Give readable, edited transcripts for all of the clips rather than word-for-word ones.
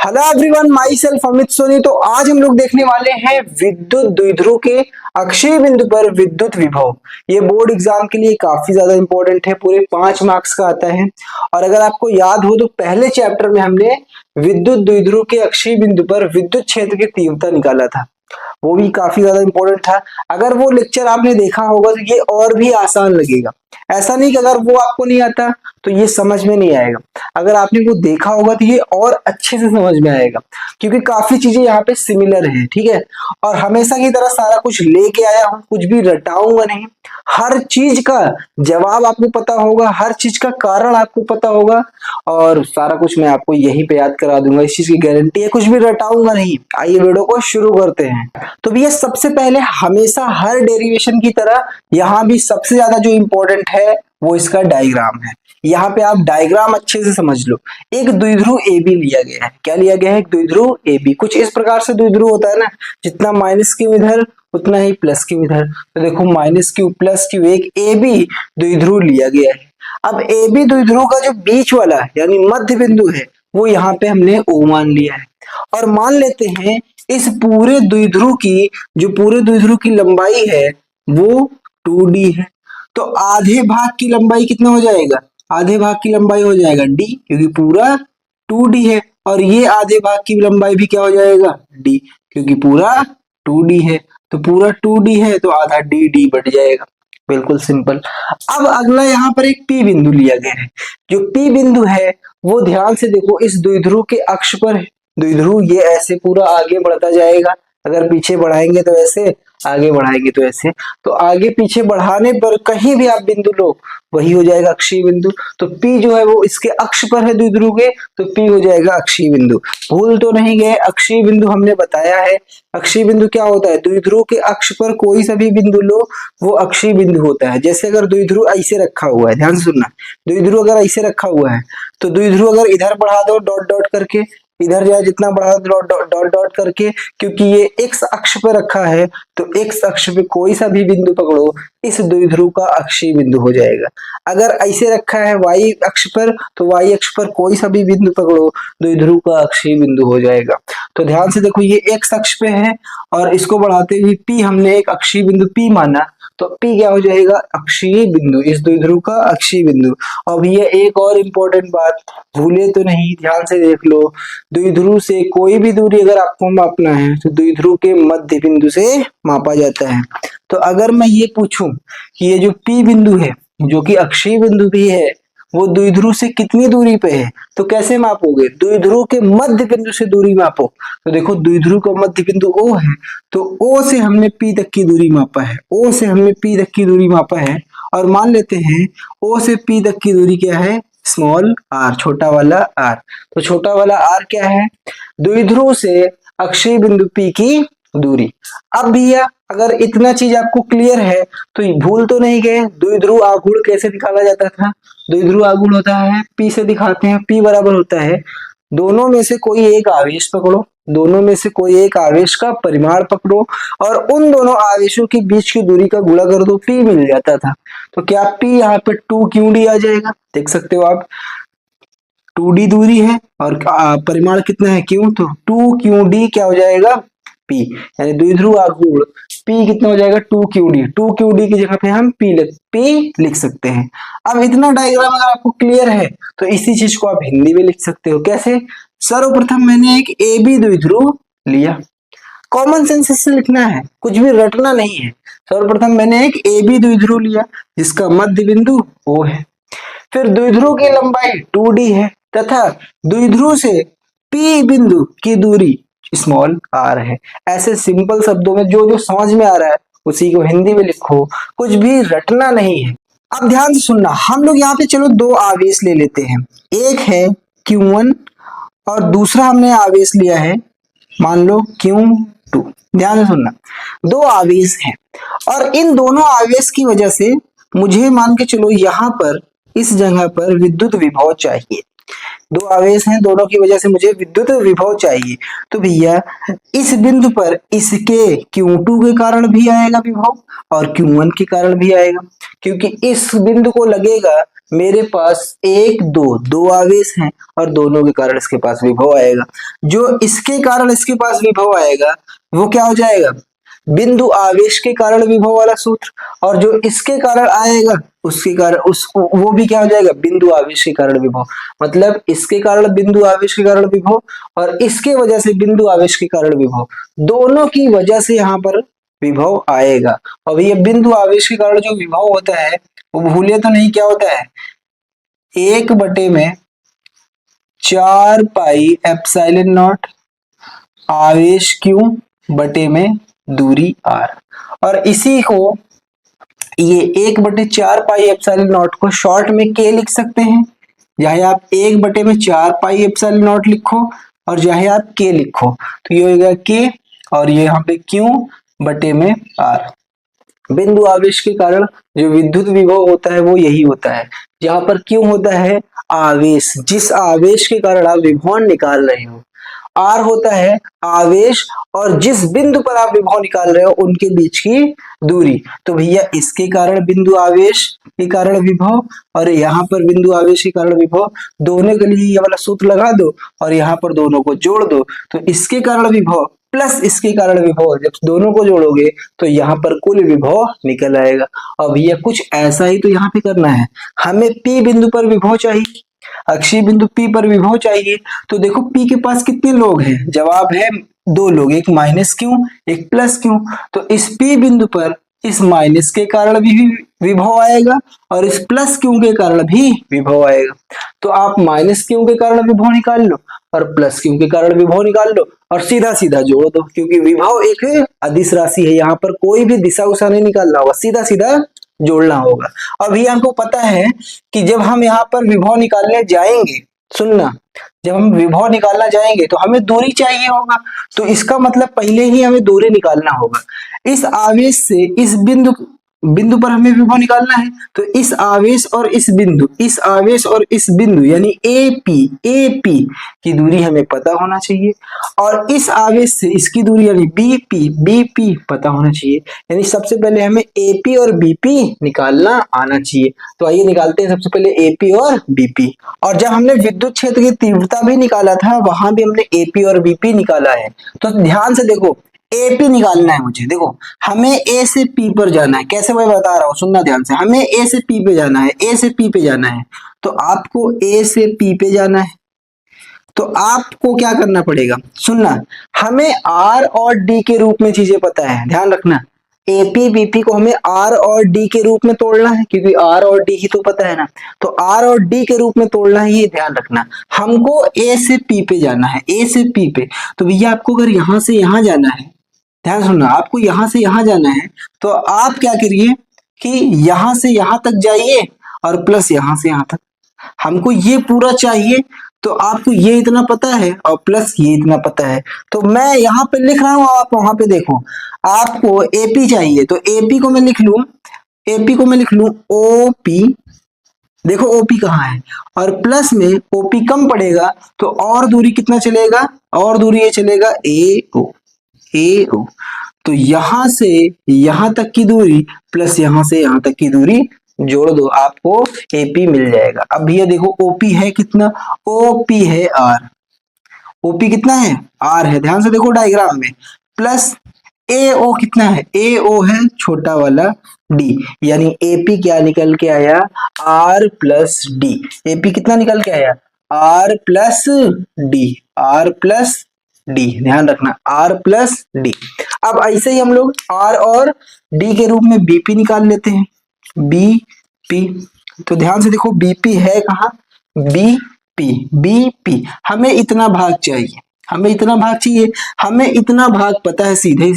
Hello everyone, myself Amit Soni. तो आज हम लोग देखने वाले हैं विद्युत द्विध्रुव के अक्षीय बिंदु पर विद्युत विभव। ये बोर्ड एग्जाम के लिए काफी ज्यादा इंपॉर्टेंट है, पूरे 5 मार्क्स का आता है। और अगर आपको याद हो तो पहले चैप्टर में हमने विद्युत द्विध्रुव के अक्षीय बिंदु पर विद्युत क्षेत्र की तीव्रता निकाला था, वो भी काफी ज्यादा इंपॉर्टेंट था। अगर वो लेक्चर आपने देखा होगा तो ये और भी आसान लगेगा। ऐसा नहीं कि अगर वो आपको नहीं आता तो ये समझ में नहीं आएगा, अगर आपने वो देखा होगा तो ये और अच्छे से समझ में आएगा, क्योंकि काफी चीजें यहाँ पे सिमिलर है। ठीक है, और हमेशा की तरह सारा कुछ लेके आया हूँ, कुछ भी रटाऊंगा नहीं। हर चीज का जवाब आपको पता होगा, हर चीज का कारण आपको पता होगा, और सारा कुछ मैं आपको यहीं पे याद करा दूंगा, इस चीज की गारंटी है। कुछ भी रटाऊंगा नहीं। आइए वीडियो को शुरू करते हैं। तो भैया सबसे पहले हमेशा हर डेरिवेशन की तरह यहाँ भी सबसे ज्यादा जो इंपॉर्टेंट है वो इसका डायग्राम है। यहाँ पे आप डायग्राम अच्छे से समझ लो। एक द्विध्रुव ए बी लिया गया है। क्या लिया गया है? एक द्विध्रुव ए बी। कुछ इस प्रकार से द्विध्रुव होता है ना, जितना माइनस क्यू इधर उतना ही प्लस क्यू इधर। तो देखो माइनस क्यू प्लस क्यू, एक ए बी द्विध्रुव लिया गया है। अब ए बी द्विध्रुव का जो बीच वाला यानी मध्य बिंदु है वो यहाँ पे हमने ओ मान लिया है। और मान लेते हैं इस पूरे द्विध्रुव की, जो पूरे द्विध्रुव की लंबाई है वो 2d है। तो आधे भाग की लंबाई कितना हो जाएगा? आधे भाग की लंबाई हो जाएगा d, क्योंकि पूरा 2d है। और ये आधे भाग की लंबाई भी क्या हो जाएगा? d, क्योंकि पूरा 2d है। तो पूरा 2d है तो आधा d बढ़ जाएगा। बिल्कुल सिंपल। अब अगला यहाँ पर एक P बिंदु लिया गया है। जो P बिंदु है वो ध्यान से देखो, इस द्विध्रुव के अक्ष पर है। द्विध्रुव ये ऐसे पूरा आगे बढ़ता जाएगा, अगर पीछे बढ़ाएंगे तो ऐसे, आगे बढ़ाएंगे तो ऐसे। तो आगे पीछे बढ़ाने पर कहीं भी आप बिंदु लो वही हो जाएगा अक्षीय बिंदु। तो P जो है वो इसके अक्ष पर है द्विध्रुव के, तो P हो जाएगा अक्षीय बिंदु। भूल तो नहीं गए, अक्षीय बिंदु हमने बताया है। अक्षीय बिंदु क्या होता है? द्विध्रुव के अक्ष पर कोई सा भी बिंदु लो वो अक्षीय बिंदु होता है। जैसे अगर द्विध्रुव ऐसे रखा हुआ है, ध्यान से सुनना, द्विध्रुव अगर ऐसे रखा हुआ है तो द्विध्रुव अगर इधर बढ़ा दो डॉट डॉट करके, इधर जाए जितना बढ़ा दो डॉट डॉट करके, क्योंकि ये एक्स अक्ष पर रखा है तो एक्स अक्ष पे कोई सा भी बिंदु पकड़ो इस द्विध्रुव का अक्षीय बिंदु हो जाएगा। अगर ऐसे रखा है वाई अक्ष पर तो वाई अक्ष पर कोई सा भी बिंदु पकड़ो द्विध्रुव का अक्षीय बिंदु हो जाएगा। तो ध्यान से देखो, ये एक्स अक्ष पे है और इसको बढ़ाते हुए P हमने एक अक्षीय बिंदु P माना, तो P क्या हो जाएगा? अक्षीय बिंदु, इस द्विध्रुव का अक्षीय बिंदु। अब ये एक और इम्पोर्टेंट बात भूले तो नहीं, ध्यान से देख लो। द्विध्रुव से कोई भी दूरी अगर आपको मापना है तो द्विध्रुव के मध्य बिंदु से मापा जाता है। तो अगर मैं ये पूछूं कि ये जो P बिंदु है जो कि अक्षीय बिंदु भी है वो द्विध्रुव से कितनी दूरी पे है, तो कैसे मापोगे? द्विध्रुव के मध्य बिंदु से दूरी मापो। तो देखो द्विध्रुव का मध्य बिंदु O है, तो O से हमने P तक की दूरी मापा है। O से हमने P तक की दूरी मापा है, और मान लेते हैं O से P तक की दूरी क्या है? स्मॉल r, छोटा वाला r। तो छोटा वाला r क्या है? द्विध्रुव से अक्षीय बिंदु P की दूरी। अब भैया अगर इतना चीज आपको क्लियर है तो भूल तो नहीं गए, द्विध्रुव आघूर्ण कैसे निकाला जाता था? द्विध्रुव आघूर्ण होता है P से दिखाते हैं। P बराबर होता है दोनों में से कोई एक आवेश पकड़ो, दोनों में से कोई एक आवेश का परिमाण पकड़ो और उन दोनों आवेशों के बीच की दूरी का गुणा कर दो, P मिल जाता था। तो क्या P यहाँ पे 2qd आ जाएगा? देख सकते हो आप, 2d दूरी है और परिमाण कितना है? q, तो 2qd क्या हो जाएगा? P। यानी द्विध्रुव आघूर्ण P कितना हो जाएगा? 2qd। 2qd की जगह पे हम P लिख सकते हैं। अब इतना डायग्राम अगर आपको क्लियर है तो इसी चीज को आप हिंदी में लिख सकते हो। कैसे? सर्वप्रथम मैंने एक AB द्विध्रुव लिया, कॉमन सेंस से लिखना है, कुछ भी रटना नहीं है। सर्वप्रथम मैंने एक AB द्विध्रुव लिया जिसका मध्य बिंदु O है। फिर द्विध्रुव की लंबाई 2d है तथा द्विध्रुव से P बिंदु की दूरी स्मॉल r है। ऐसे सिंपल शब्दों में जो जो समझ में आ रहा है उसी को हिंदी में लिखो, कुछ भी रटना नहीं है। अब ध्यान से सुनना, हम लोग यहाँ पे चलो दो आवेश ले लेते हैं। एक है Q1 और दूसरा हमने आवेश लिया है मान लो Q2। ध्यान से सुनना, दो आवेश हैं और इन दोनों आवेश की वजह से मुझे मान के चलो यहाँ पर इस जगह पर विद्युत विभव चाहिए। दो आवेश हैं, दोनों की वजह से मुझे विद्युत विभव चाहिए। तो भैया इस बिंदु पर इसके Q2 के कारण भी आएगा विभव और Q1 के कारण भी आएगा, क्योंकि इस बिंदु को लगेगा मेरे पास एक दो आवेश हैं और दोनों के कारण इसके पास विभव आएगा। जो इसके कारण इसके पास विभव आएगा वो क्या हो जाएगा, बिंदु आवेश के कारण विभव वाला सूत्र, और जो इसके कारण आएगा उसके कारण उसको वो भी क्या हो जाएगा, बिंदु आवेश के कारण विभव। मतलब इसके कारण बिंदु आवेश के कारण विभव और इसके वजह से बिंदु आवेश के कारण विभव, दोनों की वजह से यहाँ पर विभव आएगा। और ये बिंदु आवेश के कारण जो विभव होता है वो भूलिए तो नहीं, क्या होता है, 1/4πε0 आवेश Q बटे में दूरी R। और इसी को ये 1/4πε0 को शॉर्ट में K लिख सकते हैं, चाहे आप 1/4πε0 लिखो और चाहे आप K लिखो, तो ये होगा K और ये यहाँ पे Q बटे में R। बिंदु आवेश के कारण जो विद्युत विभव होता है वो यही होता है। यहाँ पर क्यों होता है, आवेश, जिस आवेश के कारण आप विभव निकाल रहे हो। R होता है आवेश और जिस बिंदु पर आप विभव निकाल रहे हो उनके बीच की दूरी। तो भैया इसके कारण बिंदु आवेश के कारण विभव और यहाँ पर बिंदु आवेश के कारण विभव, दोनों के लिए ये वाला सूत्र लगा दो और यहाँ पर दोनों को जोड़ दो, तो इसके कारण विभव प्लस इसके कारण विभव, जब दोनों को जोड़ोगे तो यहाँ पर कुल विभव निकल आएगा। अब ये कुछ ऐसा ही तो यहाँ पे करना है, हमें P बिंदु पर विभव चाहिए, अक्षीय बिंदु P पर विभव चाहिए। तो देखो P के पास कितने लोग हैं, जवाब है 2 लोग, एक माइनस क्यों एक प्लस क्यों। तो इस P बिंदु पर इस माइनस के कारण भी विभव आएगा और इस प्लस क्यों के कारण भी विभव आएगा। तो आप माइनस क्यों के कारण विभव निकाल लो और प्लस क्यों के कारण विभव निकाल लो और सीधा सीधा जोड़ दो, क्योंकि विभव एक अदिश राशि है, यहाँ पर कोई भी दिशा उषा नहीं निकालना होगा, सीधा सीधा जोड़ना होगा। अभी हमको पता है कि जब हम यहाँ पर विभव निकालने जाएंगे, सुनना, जब हम विभव निकालना जाएंगे तो हमें दूरी चाहिए होगा, तो इसका मतलब पहले ही हमें दूरी निकालना होगा। इस आवेश से इस बिंदु पर हमें विभव निकालना है, तो इस आवेश और इस बिंदु यानी AP की दूरी हमें पता होना चाहिए और इस आवेश से इसकी दूरी यानी BP पता होना चाहिए। यानी सबसे पहले हमें AP और BP निकालना आना चाहिए। तो आइए निकालते हैं सबसे पहले AP और BP। और जब हमने विद्युत क्षेत्र की तीव्रता भी निकाला था वहां भी हमने AP और BP निकाला है। तो ध्यान से देखो, AP निकालना है मुझे, देखो हमें A से P पर जाना है, कैसे मैं बता रहा हूँ सुनना ध्यान से, हमें A से P पे जाना है, A से P पे जाना है, तो आपको A से P पे जाना है, तो आपको क्या करना पड़ेगा, सुनना, हमें R और D के रूप में चीजें पता है, ध्यान रखना, AP BP को हमें R और D के रूप में तोड़ना है, क्योंकि R और D ही तो पता है ना, तो R और D के रूप में तोड़ना है, ये ध्यान रखना। हमको A से P पे जाना है, A से P पे, तो भैया आपको अगर यहां से यहां जाना है, ध्यान सुनना, आपको यहां से यहां जाना है, तो आप क्या करिए कि यहां से यहां तक जाइए और प्लस यहां से यहां तक, हमको ये पूरा चाहिए, तो आपको ये इतना पता है और प्लस ये इतना पता है, तो मैं यहाँ पे लिख रहा हूं, आप वहां पे देखो, आपको AP चाहिए, तो AP को मैं लिख लूं OP, देखो OP कहाँ है, और प्लस में OP कम पड़ेगा तो और दूरी कितना चलेगा, और दूरी ये चलेगा AO, तो यहां से यहां तक की दूरी प्लस यहां से यहां तक की दूरी जोड़ दो, आपको AP मिल जाएगा। अब भैया देखो OP है कितना, OP है R, OP कितना है, R है, ध्यान से देखो डायग्राम में, प्लस AO कितना है, AO है छोटा वाला D, यानी AP क्या निकल के आया, R प्लस D, AP कितना निकल के आया, R प्लस D, ध्यान रखना R प्लस D। अब ऐसे ही हम लोग R और D के रूप में BP निकाल लेते हैं, BP, तो ध्यान से देखो BP है कहाँ, BP, हमें इतना भाग चाहिए, हमें इतना भाग पता है, सीधे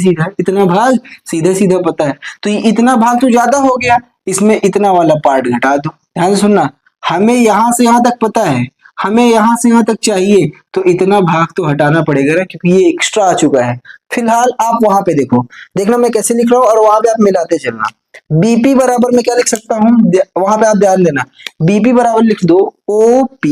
सीधा पता है, तो ये इतना भाग तो ज्यादा हो गया, इसमें इतना वाला पार्ट घटा दो, ध्यान से सुनना, हमें यहां से यहां तक पता है, हमें यहां से यहां तक चाहिए, तो इतना भाग तो हटाना पड़ेगा ना, क्योंकि ये एक्स्ट्रा आ चुका है। फिलहाल आप वहां पे देखना मैं कैसे लिख रहा हूं और वहां पे आप मिलाते चलना। BP बराबर मैं क्या लिख सकता हूं, वहां पे आप ध्यान देना, BP बराबर लिख दो OP,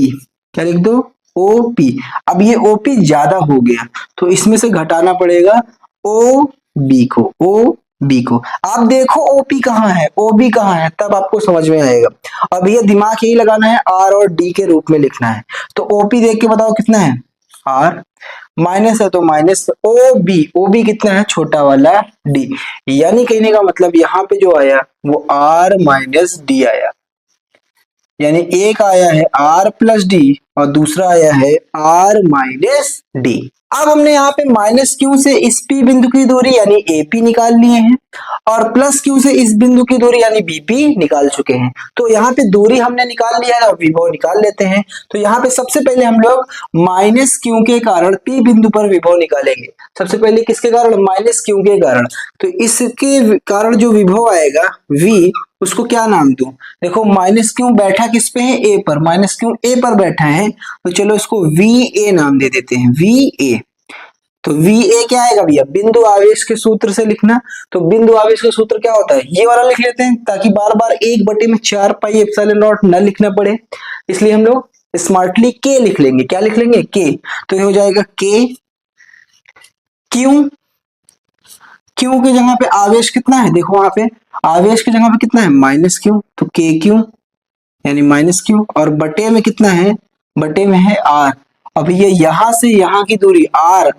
क्या लिख दो, OP। अब ये OP ज्यादा हो गया तो इसमें से घटाना पड़ेगा OB को, OB को। आप देखो OP कहाँ है, OB कहाँ है, तब आपको समझ में आएगा। अब ये दिमाग यही लगाना है, R और D के रूप में लिखना है। तो OP देख के बताओ कितना है, R, माइनस है तो माइनस OB कितना है, छोटा वाला D। यानी कहने का मतलब यहाँ पे जो आया वो R माइनस D आया। यानी एक आया है R प्लस डी और दूसरा आया है R माइनस डी। अब हमने यहाँ पे माइनस क्यू से इस P बिंदु की दूरी यानी AP निकाल लिए हैं और प्लस क्यू से इस बिंदु की दूरी यानी BP निकाल चुके हैं। तो यहाँ पे दूरी हमने निकाल लिया है और विभव निकाल लेते हैं। तो यहाँ पे सबसे पहले हम लोग माइनस क्यू के कारण P बिंदु पर विभव निकालेंगे। सबसे पहले किसके कारण, माइनस क्यू के कारण। तो इसके कारण जो विभव आएगा V, उसको क्या नाम दूं, देखो माइनस क्यू बैठा किस पे है, ए पर, माइनस क्यू ए पर बैठा है तो चलो इसको VA नाम दे देते हैं, VA। तो VA क्या आएगा भैया, बिंदु आवेश के सूत्र से लिखना। तो बिंदु आवेश का सूत्र क्या होता है, ये वाला लिख लेते हैं ताकि बार बार 1/4 पाई एप्सिलॉन नॉट न लिखना पड़े, इसलिए हम लोग स्मार्टली K लिख लेंगे। क्या लिख लेंगे, K। तो ये हो जाएगा K क्यू, क्यू की जगह पे आवेश कितना है, देखो वहां पे आवेश की जगह पे कितना है, माइनस क्यू, तो K क्यू यानी माइनस क्यू, और बटे में कितना है, बटे में है R। अब ये यहां से यहां की दूरी R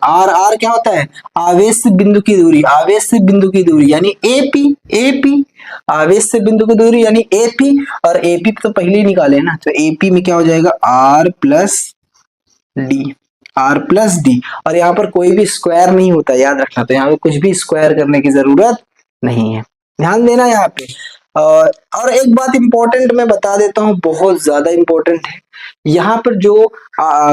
क्या होता है, आवेश से बिंदु की दूरी, आवेश से बिंदु की दूरी यानी AP, आवेश से बिंदु की दूरी यानी AP, और AP तो पहले ही निकाले ना, तो AP में क्या हो जाएगा, R प्लस डी। और यहाँ पर कोई भी स्क्वायर नहीं होता, याद रखना। तो यहाँ पे कुछ भी स्क्वायर करने की जरूरत नहीं है, ध्यान देना यहाँ पे। और एक बात इंपॉर्टेंट मैं बता देता हूँ, बहुत ज्यादा इंपॉर्टेंट है। यहाँ पर जो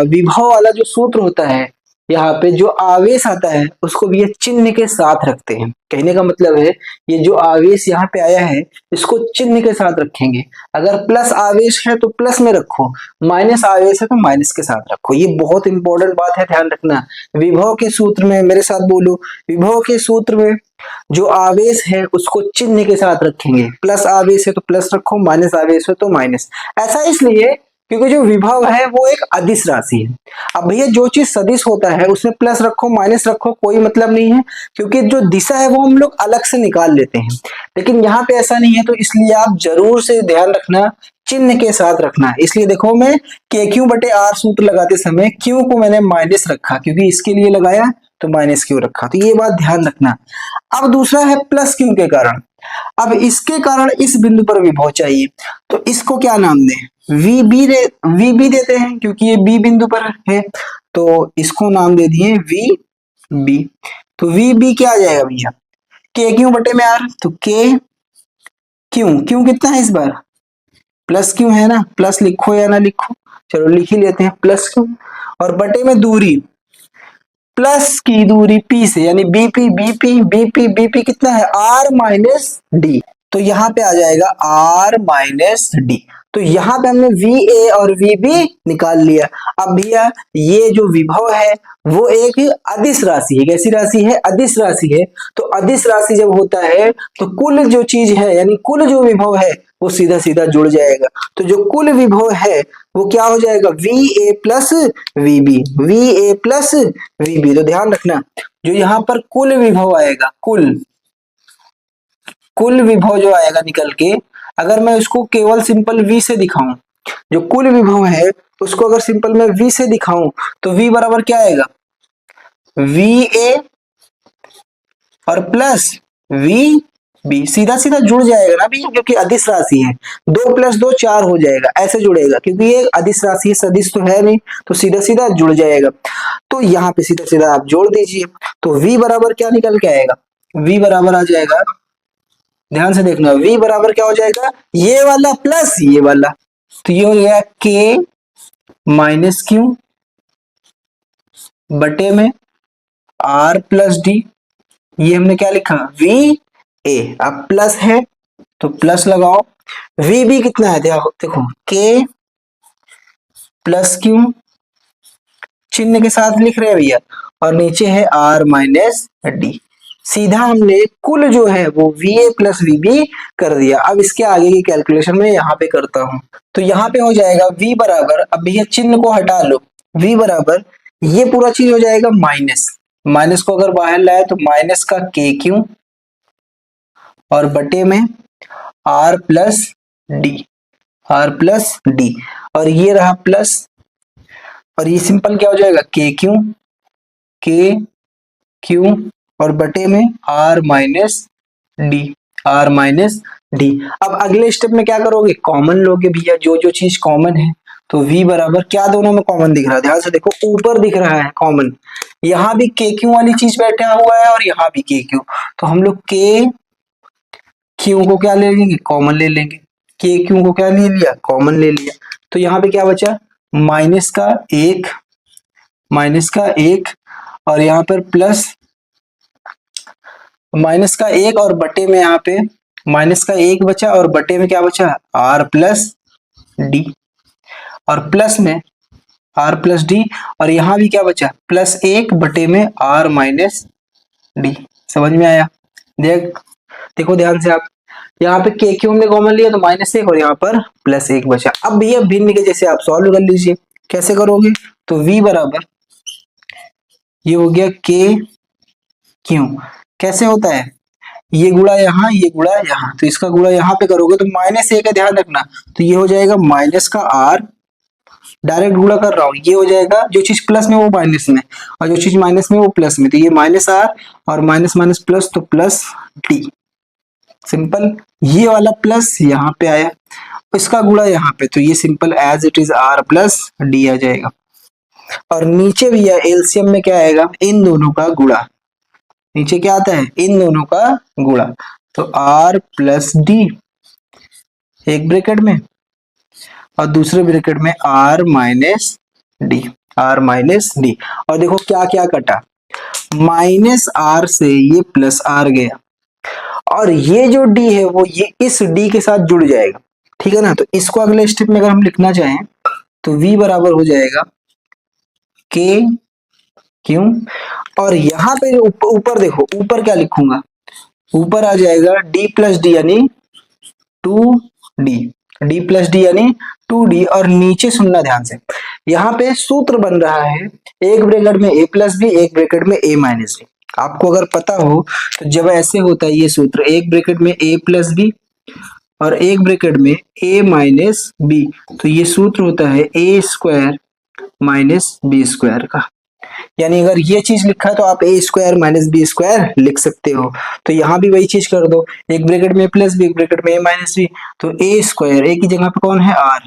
विभव वाला जो सूत्र होता है, यहाँ पे जो आवेश आता है उसको भी ये चिन्ह के साथ रखते हैं। कहने का मतलब है ये जो आवेश यहाँ पे आया है इसको चिन्ह के साथ रखेंगे। अगर प्लस आवेश है तो प्लस में रखो, माइनस आवेश है तो माइनस के साथ रखो। ये बहुत इंपॉर्टेंट बात है, ध्यान रखना। विभव के सूत्र में, मेरे साथ बोलो, विभव के सूत्र में जो आवेश है उसको चिन्ह के साथ रखेंगे। प्लस आवेश है तो प्लस रखो, माइनस आवेश है तो माइनस। ऐसा इसलिए क्योंकि जो विभव है वो एक अदिश राशि है। अब भैया जो चीज सदिश होता है उसमें प्लस रखो माइनस रखो कोई मतलब नहीं है, क्योंकि जो दिशा है वो हम लोग अलग से निकाल लेते हैं। लेकिन यहाँ पे ऐसा नहीं है, तो इसलिए आप जरूर से ध्यान रखना, चिन्ह के साथ रखना। इसलिए देखो मैं KQ/R सूत्र लगाते समय क्यू को मैंने माइनस रखा, क्योंकि इसके लिए लगाया तो माइनस क्यू रखा। तो ये बात ध्यान रखना। अब दूसरा है प्लस क्यू के कारण। अब इसके कारण इस बिंदु पर विभव चाहिए, तो इसको क्या नाम दें, VB देते हैं, क्योंकि ये B बिंदु पर है तो इसको नाम दे दिए VB। तो VB क्या आ जाएगा भैया, KQ/R। तो क्यू कितना है इस बार, प्लस क्यू है ना, प्लस लिखो या ना लिखो, चलो लिख ही लेते हैं प्लस क्यू, और बटे में दूरी, प्लस की दूरी P से यानी BP कितना है, R माइनस डी। तो यहाँ पे आ जाएगा R माइनस डी। तो यहाँ पे हमने VA और VB निकाल लिया। अब भैया ये जो विभव है वो एक अदिश राशि है। कैसी राशि है, अदिश राशि है। तो अदिश राशि जब होता है तो कुल जो चीज है यानी कुल जो विभव है वो सीधा सीधा जुड़ जाएगा। तो जो कुल विभव है वो क्या हो जाएगा, VA प्लस VB। तो ध्यान रखना, जो यहाँ पर कुल विभव आएगा, कुल विभव जो आएगा निकल के, अगर मैं उसको केवल सिंपल V से दिखाऊं, जो कुल विभव है उसको अगर सिंपल मैं V से दिखाऊं तो V बराबर क्या आएगा, VA और प्लस VB। सीधा सीधा जुड़ जाएगा ना भैया, क्योंकि अदिश राशि है, 2 + 2 4 हो जाएगा, ऐसे जुड़ेगा, क्योंकि ये अदिश राशि है, सदिश तो है नहीं, तो सीधा सीधा जुड़ जाएगा। तो यहाँ पे सीधा सीधा आप जोड़ दीजिए, तो V बराबर क्या निकल के आएगा, V बराबर आ जाएगा, ध्यान से देखना, V बराबर क्या हो जाएगा, ये वाला प्लस ये वाला, तो ये हो गया K माइनस क्यू बटे में R प्लस डी। ये हमने क्या लिखा, VA। अब प्लस है तो प्लस लगाओ, VB कितना है, देखो K प्लस क्यू चिन्ह के साथ लिख रहे हैं भैया, और नीचे है R माइनस डी। सीधा हमने कुल जो है वो VA प्लस VB कर दिया। अब इसके आगे की कैलकुलेशन में यहाँ पे करता हूँ। तो यहाँ पे हो जाएगा V बराबर, अब भैया चिन्ह को हटा लो, V बराबर ये पूरा चीज हो जाएगा माइनस, माइनस को अगर बाहर लाए तो माइनस का KQ और बटे में R plus D, R plus D, और ये रहा प्लस, और ये सिंपल क्या हो जाएगा के क्यू और बटे में R minus D, R minus D. अब अगले स्टेप में क्या करोगे, कॉमन लोगे भैया, जो जो चीज कॉमन है। तो V बराबर क्या दोनों में कॉमन दिख रहा है, ध्यान से देखो, ऊपर दिख रहा है कॉमन, यहाँ भी KQ वाली चीज बैठा हुआ है और यहाँ भी KQ, तो हम लोग KQ को क्या ले लेंगे, कॉमन ले लेंगे, KQ को क्या ले लिया, कॉमन ले लिया। तो यहाँ पे क्या बचा, माइनस का एक, माइनस का एक, और यहाँ पर प्लस माइनस का एक, और बटे में यहाँ पे माइनस का एक बचा, और बटे में क्या बचा, R प्लस डी, और प्लस में R प्लस डी, और यहाँ भी क्या बचा, प्लस एक बटे में R माइनस डी। समझ में आया, देखो ध्यान से आप, यहाँ पे KQ हमने कॉमन लिया तो माइनस एक, और यहाँ पर प्लस एक बचा। अब भैया भिन्न के जैसे आप सॉल्व कर लीजिए, कैसे करोगे, तो V बराबर ये हो गया KQ, कैसे होता है, ये गुणा यहाँ, ये गुणा यहाँ, तो इसका गुणा यहाँ पे करोगे तो माइनस एक का ध्यान रखना, तो ये हो जाएगा माइनस का R, डायरेक्ट गुणा कर रहा हूँ, ये हो जाएगा जो चीज प्लस में वो माइनस में, और जो चीज माइनस में वो प्लस में, तो ये माइनस R और माइनस माइनस प्लस, तो प्लस D, सिंपल। ये वाला प्लस यहाँ पे आया, इसका गुणा यहाँ पे, तो ये simple as it is R plus D आ जाएगा। और नीचे भी है एलसीएम में क्या आएगा, इन दोनों का गुणा, नीचे क्या आता है, इन दोनों का गुणा, तो R प्लस डी एक ब्रैकेट में, और दूसरे ब्रैकेट में R minus D, R minus D. और देखो क्या क्या कटा, माइनस R से ये प्लस R गया, और ये जो D है वो ये इस D के साथ जुड़ जाएगा, ठीक है ना। तो इसको अगले स्टेप में अगर हम लिखना चाहें तो V बराबर हो जाएगा K क्यों, और यहाँ पे ऊपर देखो, ऊपर क्या लिखूंगा, ऊपर आ जाएगा D प्लस डी यानी 2D, D प्लस डी यानी 2D, और नीचे सुनना ध्यान से, यहाँ पे सूत्र बन रहा है, एक ब्रैकेट में A प्लस बी, एक ब्रैकेट में A माइनस बी। आपको अगर पता हो तो जब ऐसे होता है ये सूत्र, एक ब्रैकेट में A प्लस बी और एक ब्रैकेट में A माइनस बी, तो ये सूत्र होता है A square minus B square का। यानी अगर ये चीज लिखा है तो आप A square minus B square लिख सकते हो। तो यहाँ भी वही चीज कर दो, एक ब्रैकेट में प्लस बी, एक ब्रैकेट में A माइनस बी, तो A स्क्वायर, A की जगह पे कौन है R,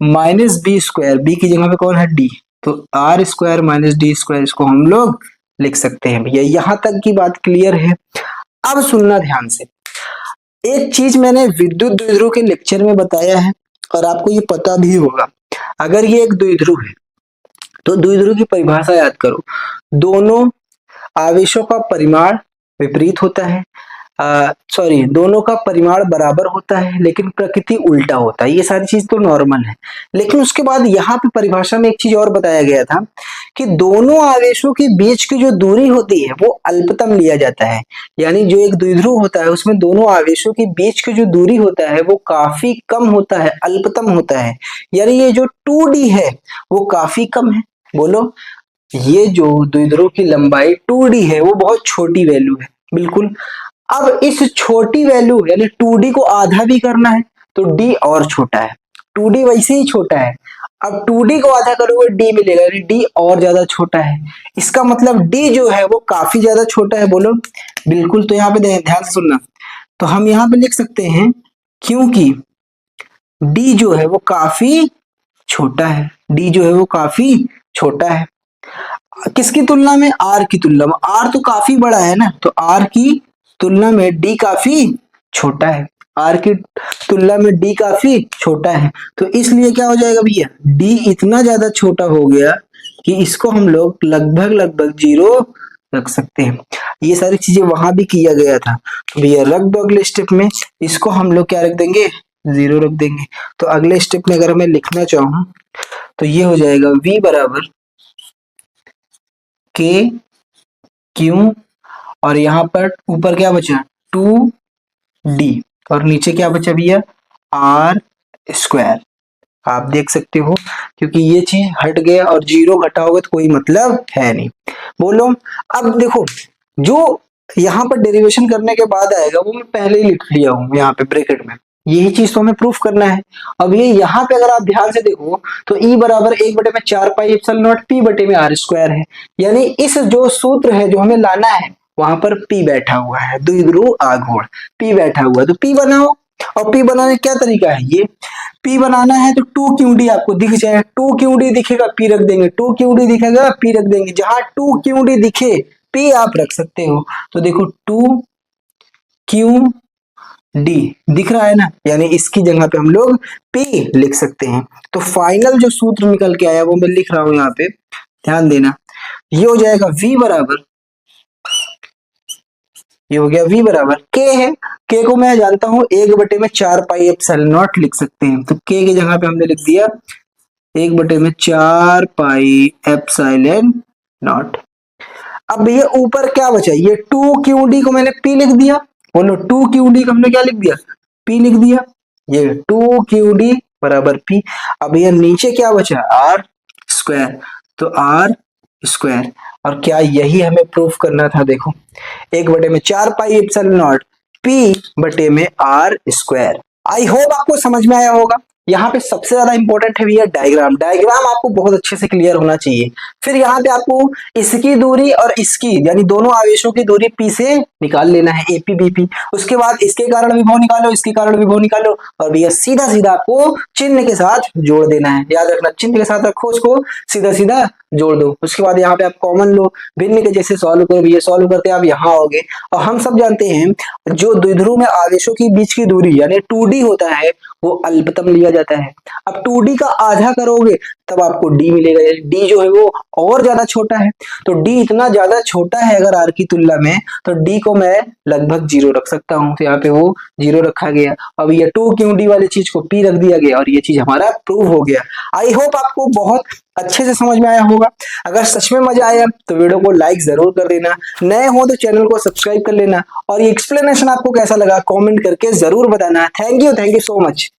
minus B square, B की जगह पे कौन है D, तो R square minus D square, इसको हम लोग लिख सकते हैं। भैया यहाँ तक की बात क्लियर है। अब सुनना ध्यान से, एक चीज मैंने विद्युत द्विध्रुव के लेक्चर में बताया है और आपको ये पता भी होगा, अगर ये एक द्विध्रुव है तो द्विध्रुव की परिभाषा याद करो, दोनों आवेशों का परिमाण विपरीत होता है, सॉरी दोनों का परिमाण बराबर होता है लेकिन प्रकृति उल्टा होता है, ये सारी चीज तो नॉर्मल है। लेकिन उसके बाद यहाँ पे परिभाषा में एक चीज और बताया गया था कि दोनों आवेशों के बीच की जो दूरी होती है वो अल्पतम लिया जाता है, यानी जो एक द्विध्रुव होता है उसमें दोनों आवेशों के बीच की जो दूरी होता है वो काफी कम होता है, अल्पतम होता है, यानी ये जो 2D है वो काफी कम है। बोलो, ये जो द्विध्रुव की लंबाई 2D है वो बहुत छोटी वैल्यू है, बिल्कुल। अब इस छोटी वैल्यू यानी 2D को आधा भी करना है तो D और छोटा है, 2D वैसे ही छोटा है, अब 2D को आधा करोगे D मिलेगा, यानी D और ज्यादा छोटा है, इसका मतलब D जो है वो काफी ज्यादा छोटा है। बोलो बिल्कुल। तो यहाँ पे ध्यान से सुनना, तो हम यहाँ पे लिख सकते हैं क्योंकि D जो है वो काफी छोटा है, D जो है वो काफी छोटा है, किसकी तुलना में, R की तुलना में, R तो काफी बड़ा है ना, तो R की तुलना में D काफी छोटा है, R की तुलना में D काफी छोटा है, तो इसलिए क्या हो जाएगा भैया, D इतना ज्यादा छोटा हो गया कि इसको हम लोग लगभग लगभग 0 रख सकते हैं। ये सारी चीजें वहां भी किया गया था, तो भैया रख दो अगले स्टेप में, इसको हम लोग क्या रख देंगे, 0 रख देंगे। तो अगले स्टेप में अगर मैं लिखना चाहूं तो ये हो जाएगा V बराबर K क्यू और यहाँ पर ऊपर क्या बचा 2d और नीचे क्या बचा भैया आर स्क्वायर। आप देख सकते हो क्योंकि ये चीज हट गया और जीरो घटा होगा तो कोई मतलब है नहीं। बोलो अब देखो जो यहाँ पर डेरिवेशन करने के बाद आएगा वो मैं पहले ही लिख लिया हूँ यहाँ पे ब्रैकेट में, यही चीज तो हमें प्रूफ करना है। अब ये यहाँ पे अगर आप ध्यान से देखो तो E बराबर 1/4 पाई एप्सिलॉन नॉट P बटे में आर स्क्वायर है, यानी इस जो सूत्र है जो हमें लाना है वहां पर P बैठा हुआ है, द्विध्रुव आघूर्ण P बैठा हुआ है, तो P बनाओ। और P बनाने का क्या तरीका है, ये P बनाना है तो 2QD आपको दिख जाए, 2QD दिखेगा P रख देंगे, 2QD दिखेगा P रख देंगे, जहां 2QD दिखे P आप रख सकते हो। तो देखो 2QD दिख रहा है ना, यानी इसकी जगह पे हम लोग P लिख सकते हैं। तो फाइनल जो सूत्र निकल के आया वो मैं लिख रहा हूं यहाँ पे, ध्यान देना। ये हो जाएगा V बराबर, ये हो गया V बराबर K है, K को मैं जानता हूं 1/4 पाई एप्सिलॉन नॉट लिख सकते हैं, तो K की जगह पे हमने लिख दिया 1/4 पाई एप्सिलॉन नॉट। अब ये ऊपर क्या बचा, ये 2QD को मैंने P लिख दिया, बोलो 2QD को हमने क्या लिख दिया P लिख दिया, ये 2QD बराबर P। अब ये नीचे क्या बचा आर स्क्वायर, तो आर स्क्वायर, और क्या यही हमें प्रूफ करना था, देखो 1/4 पाई एप्सिलॉन नॉट P बटे में आर स्क्वायर। आई होप आपको समझ में आया होगा। यहाँ पे सबसे ज्यादा इंपॉर्टेंट है भैया डायग्राम, डायग्राम आपको बहुत अच्छे से क्लियर होना चाहिए। फिर यहाँ पे आपको इसकी दूरी और इसकी यानी दोनों आवेशों की दूरी P से निकाल लेना है, AP BP। उसके बाद इसके कारण विभव निकालो, इसके कारण विभव निकालो, और भैया सीधा सीधा आपको चिन्ह के साथ जोड़ देना है, याद रखना चिन्ह के साथ रखो, उसको सीधा सीधा जोड़ दो। उसके बाद यहाँ पे आप कॉमन लो, भिन्न के जैसे सॉल्व करो, भैया सॉल्व करते आप यहाँ आओगे। और हम सब जानते हैं जो द्विध्रुव में आवेशों के बीच की दूरी यानी 2D होता है वो अल्पतम लिया जाता है। अब 2D का आधा करोगे तब आपको D मिलेगा, यानी D जो है वो और ज्यादा छोटा है, तो D इतना ज्यादा छोटा है अगर R की तुलना में, तो D को मैं लगभग 0 रख सकता हूँ, तो यहाँ पे वो 0 रखा गया। अब ये 2QD वाली चीज को P रख दिया गया और ये चीज हमारा प्रूव हो गया। आई होप आपको बहुत अच्छे से समझ में आया होगा। अगर सच में मजा आया तो वीडियो को लाइक जरूर कर देना, नए हो तो चैनल को सब्सक्राइब कर लेना, और ये एक्सप्लेनेशन आपको कैसा लगा कमेंट करके जरूर बताना। Thank you so much.